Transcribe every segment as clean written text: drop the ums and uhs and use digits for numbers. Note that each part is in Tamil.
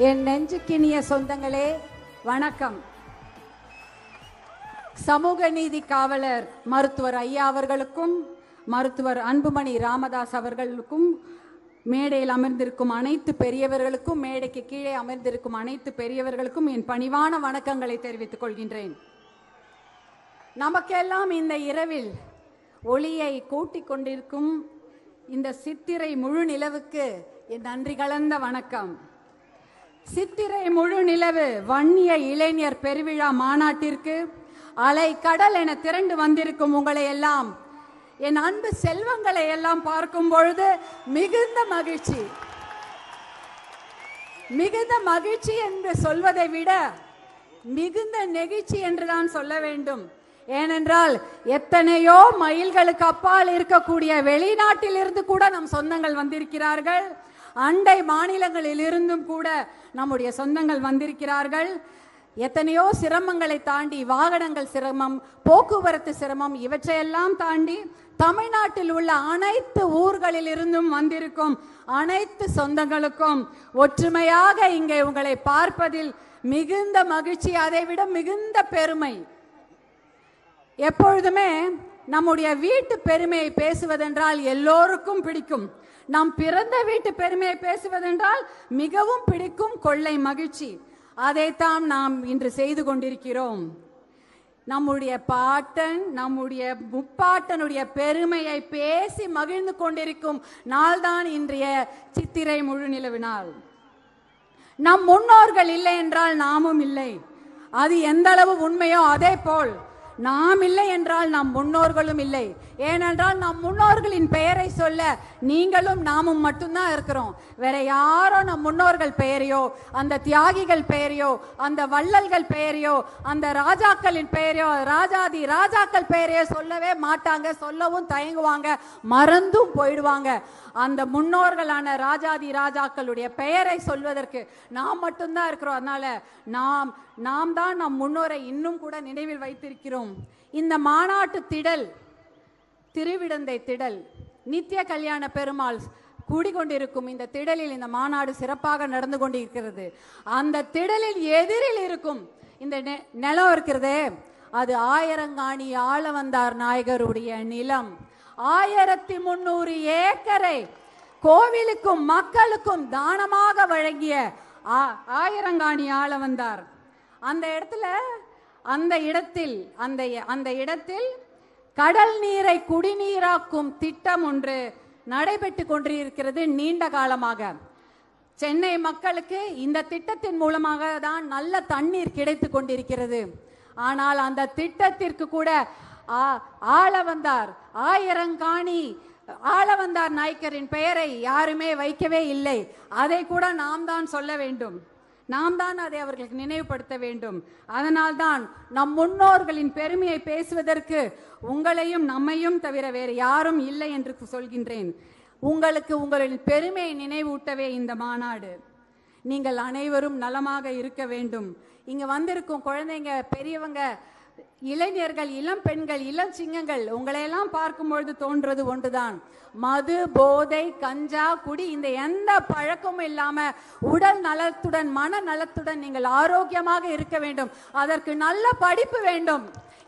என் நெஞ்சுக்கினிய சொந்தங்களே வணக்கம். சமூக நீதி காவலர் மருத்துவர் ஐயா அவர்களுக்கும் மருத்துவர் அன்புமணி ராமதாஸ் அவர்களுக்கும் மேடையில் அமர்ந்திருக்கும் அனைத்து பெரியவர்களுக்கும் மேடைக்கு கீழே அமர்ந்திருக்கும் அனைத்து பெரியவர்களுக்கும் என் பணிவான வணக்கங்களை தெரிவித்துக் கொள்கின்றேன். நமக்கெல்லாம் இந்த இரவில் ஒளியை கூட்டிக் கொண்டிருக்கும் இந்த சித்திரை முழு நிலவுக்கு என் நன்றி கலந்த வணக்கம். சித்திரை முழு நிலவு வன்னிய இளைஞர் பெருவிழா மாநாட்டிற்கு அலை கடல் என திரண்டு வந்திருக்கும் உங்களை எல்லாம், என் அன்பு செல்வங்களை எல்லாம் பார்க்கும் பொழுது மிகுந்த மகிழ்ச்சி என்று சொல்வதை விட மிகுந்த நெகிழ்ச்சி என்றுதான் சொல்ல வேண்டும். ஏனென்றால் எத்தனையோ மைல்களுக்கு அப்பால் இருக்கக்கூடிய வெளிநாட்டில் இருந்து கூட நம் சொந்தங்கள் வந்திருக்கிறார்கள். அண்டை மாநிலங்களில் இருந்தும் கூட நம்முடைய சொந்தங்கள் வந்திருக்கிறார்கள். எத்தனையோ சிரமங்களை தாண்டி, வாகனங்கள் சிரமம், போக்குவரத்து சிரமம், இவற்றையெல்லாம் தாண்டி தமிழ்நாட்டில் உள்ள அனைத்து ஊர்களில் இருந்தும் வந்திருக்கும் அனைத்து சொந்தங்களுக்கும் ஒற்றுமையாக இங்கே உங்களை பார்ப்பதில் மிகுந்த மகிழ்ச்சி, அதைவிட மிகுந்த பெருமை. எப்பொழுதுமே நம்முடைய வீட்டு பெருமையை பேசுவதென்றால் எல்லோருக்கும் பிடிக்கும். நாம் பிறந்த வீட்டு பெருமையை பேசுவதென்றால் மிகவும் பிடிக்கும், கொள்ளை மகிழ்ச்சி. அதைத்தான் நாம் இன்று செய்து கொண்டிருக்கிறோம். நம்முடைய பாட்டன், நம்முடைய முப்பாட்டனுடைய பெருமையை பேசி மகிழ்ந்து கொண்டிருக்கும் நாள்தான் இன்றைய சித்திரை முழு நிலவு நாள். நம் முன்னோர்கள் இல்லை என்றால் நாமும் இல்லை. அது எந்த அளவு உண்மையோ அதே போல் நாம் இல்லை என்றால் நம் முன்னோர்களும் இல்லை. ஏனென்றால் நம் முன்னோர்களின் பெயரை சொல்ல நீங்களும் நாமும் மட்டும்தான் இருக்கிறோம். வேற யாரோ நம் முன்னோர்கள் பெயரையோ, அந்த தியாகிகள் பெயரையோ, அந்த வள்ளல்கள் பெயரையோ, அந்த ராஜாக்களின் பெயரையோ, ராஜாதி ராஜாக்கள் பெயரையோ சொல்லவே மாட்டாங்க. சொல்லவும் தயங்குவாங்க, மறந்தும் போயிடுவாங்க. அந்த முன்னோர்களான ராஜாதி ராஜாக்களுடைய பெயரை சொல்வதற்கு நாம் மட்டும்தான் இருக்கிறோம். அதனால நாம் தான் நம் முன்னோரை இன்னும் கூட நினைவில் வைத்திருக்கிறோம். இந்த மாநாட்டு திடல், திருவிடந்தை திடல், நித்திய கல்யாண பெருமாள் கூடிக்கொண்டிருக்கும் இந்த திடலில் இந்த மாநாடு சிறப்பாக நடந்து கொண்டிருக்கிறது. அந்த திடலில் எதிரில் இருக்கும் இந்த நிலம் இருக்கிறதே, அது ஆயிரங்காணி ஆளவந்தார் நாயகருடைய நிலம். 1300 ஏக்கரை கோவிலுக்கும் மக்களுக்கும் தானமாக வழங்கிய ஆயிரங்காணி ஆளவந்தார். அந்த இடத்தில் கடல் நீரை குடிநீராக்கும் திட்டம் ஒன்று நடைபெற்று கொண்டிருக்கிறது நீண்ட காலமாக. சென்னை மக்களுக்கு இந்த திட்டத்தின் மூலமாக தான் நல்ல தண்ணீர் கிடைத்து கொண்டிருக்கிறது. ஆனால் அந்த திட்டத்திற்கு கூட ஆளவந்தார், ஆயிரங்காணி ஆளவந்தார் நாயக்கரின் பெயரை யாருமே வைக்கவே இல்லை. அதை கூட நாம் தான் சொல்ல வேண்டும், நாம் தான் அதை அவர்களுக்கு நினைவுபடுத்த வேண்டும். அதனால்தான் நம் முன்னோர்களின் பெருமையை பேசுவதற்கு உங்களையும் நம்மையும் தவிர வேறு யாரும் இல்லை என்று சொல்கின்றேன். உங்களுக்கு உங்களின் பெருமையை நினைவூட்டவே இந்த மாநாடு. நீங்கள் அனைவரும் நலமாக இருக்க வேண்டும். இங்க வந்திருக்கும் குழந்தைங்க, பெரியவங்க, இளைஞர்கள், இளம் பெண்கள், இளம் சிங்கங்கள், உங்களையெல்லாம் பார்க்கும்பொழுது தோன்றது ஒன்றுதான். மது, போதை, கஞ்சா, குடி, இந்த எந்த பழக்கமும் இல்லாம உடல் நலத்துடன் மன நலத்துடன் நீங்கள் ஆரோக்கியமாக இருக்க வேண்டும். அதற்கு நல்ல படிப்பு வேண்டும்.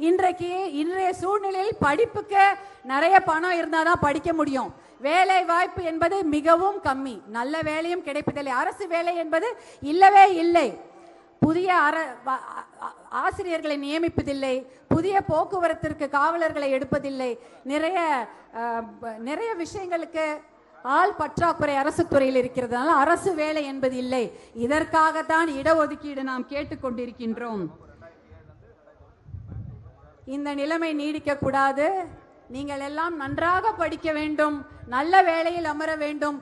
இன்றைய சூழ்நிலையில் படிப்புக்கு நிறைய பணம் இருந்தாதான் படிக்க முடியும். வேலை வாய்ப்பு என்பது மிகவும் கம்மி. நல்ல வேலையும் கிடைப்பதில்லை. அரசு வேலை என்பது இல்லவே இல்லை. புதிய ஆசிரியர்களை நியமிப்பதில்லை. புதிய போக்குவரத்திற்கு காவலர்களை எடுப்பதில்லை. நிறைய விஷயங்களுக்கு ஆள் பற்றாக்குறை அரசு துறையில் இருக்கிறதுனால அரசு வேலை என்பது இல்லை. இதற்காகத்தான் இடஒதுக்கீடு நாம் கேட்டுக்கொண்டிருக்கின்றோம். இந்த நிலைமை நீடிக்க கூடாது. நீங்கள் எல்லாம் நன்றாக படிக்க வேண்டும், நல்ல வேலையில் அமர வேண்டும்,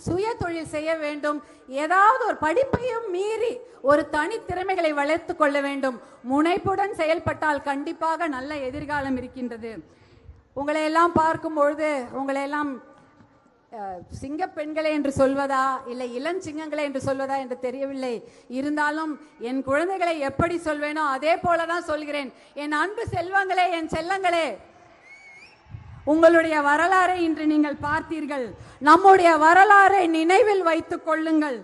சுய தொழில் செய்ய வேண்டும். ஏதாவது ஒரு படிப்பையும் மீறி ஒரு தனி திறமைகளை வளர்த்து கொள்ள வேண்டும். முனைப்புடன் செயல்பட்டால் கண்டிப்பாக நல்ல எதிர்காலம் இருக்கின்றது. உங்களை எல்லாம் பார்க்கும் பொழுது உங்களை எல்லாம் சிங்க பெண்களே என்று சொல்வதா இல்லை இளஞ்சிங்கங்களே என்று சொல்வதா என்று தெரியவில்லை. இருந்தாலும் என் குழந்தைகளை எப்படி சொல்வேனோ அதே போலதான் சொல்கிறேன். என் அன்பு செல்வங்களே, என் செல்லங்களே, உங்களுடைய வரலாறை இன்று நீங்கள் பார்த்தீர்கள். நம்முடைய வரலாறை நினைவில் வைத்துக் கொள்ளுங்கள்.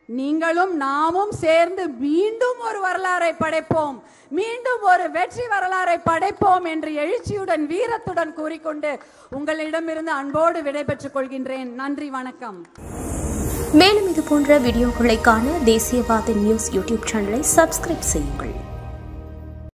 நீங்களும் நாமும் சேர்ந்து மீண்டும் ஒரு வரலாறை படைப்போம், மீண்டும் ஒரு வெற்றி வரலாறை படைப்போம் என்று எழுச்சியுடன் வீரத்துடன் கூறிக்கொண்டு உங்களிடமிருந்து அன்போடு விடைபெற்றுக் கொள்கின்றேன். நன்றி, வணக்கம். மேலும் இது போன்ற வீடியோக்களை காண தேசியவாத நியூஸ் யூடியூப் சேனலை சப்ஸ்கிரைப் செய்யுங்கள்.